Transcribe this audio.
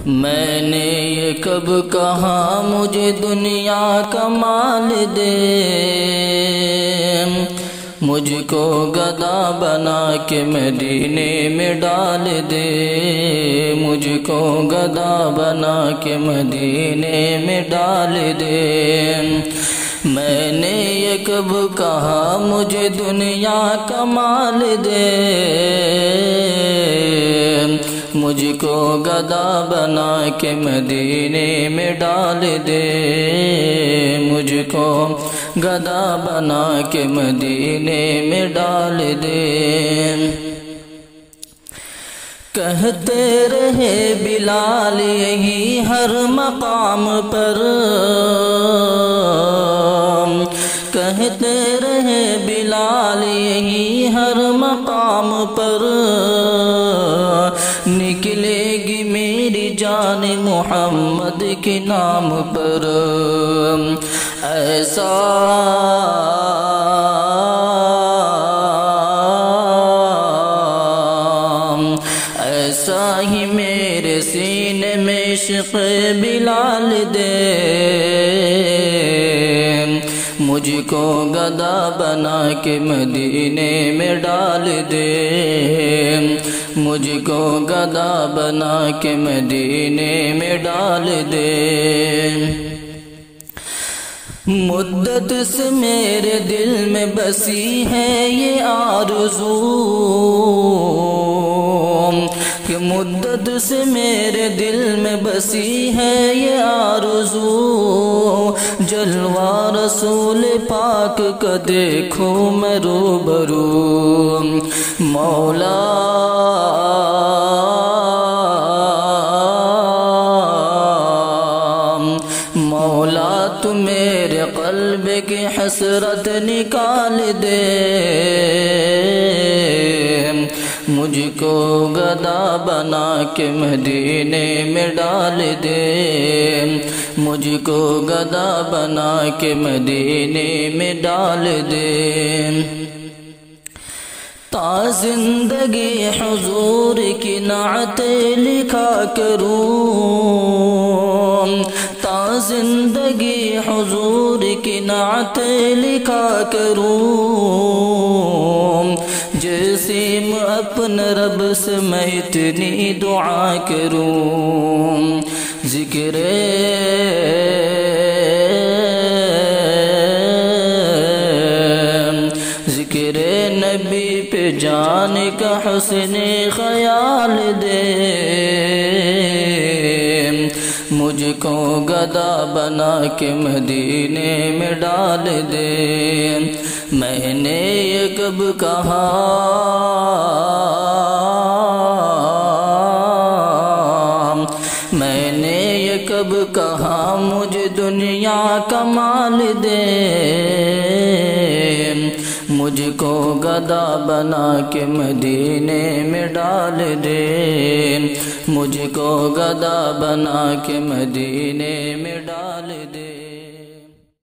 میں نے یہ کب کہا مجھے دنیا کا مال دے، مجھ کو گدا بنا کے مدینے میں ڈال دے، مجھ کو گدا بنا کے مدینے میں ڈال دے۔ میں نے یہ کب کہا مجھے دنیا کا مال دے، مجھ کو گدا بنا کے مدینے میں ڈال دے، مجھ کو گدا بنا کے مدینے میں ڈال دے۔ کہتے رہے بلال یہی ہر مقام پر، کہتے رہے بلال یہی ہر مقام پر، نکلے گی میری جان محمد کے نام پر۔ ایسا ایسا ہی میرے سینے میں عشق بلال دے، مجھ کو گدا بنا کے مدینے میں ڈال دے، مجھ کو گدا بنا کے مدینے میں ڈال دے۔ مدت سے میرے دل میں بسی ہے یہ آرزو، کہ مدت سے میرے دل میں بسی ہے یہ آرزو، جلوہ رسول پاک کا دیکھوں میں روبرو۔ مولا مولا تو میرے قلب کی حسرت نکال دے، مجھ کو گدا بنا کے مدینے میں ڈال دے، مجھ کو گدا بنا کے مدینے میں ڈال دے۔ تا زندگی حضور کی نعتیں لکھا کروں، تا زندگی حضور کی نعتیں لکھا کروں، جیسے میں اپنے رب سے میں اتنی دعا کروں۔ ذکر نبی پہ جان کا حسن خیال دے، مجھ کو گدا بنا کے مدینے میں ڈال دے۔ میں نے یہ کب کہا میں نے یہ کب کہا مجھے دنیا کا مال دے، مجھ کو گدا بنا کے مدینے میں ڈال دے، مجھ کو گدا بنا کے مدینے میں ڈال دے۔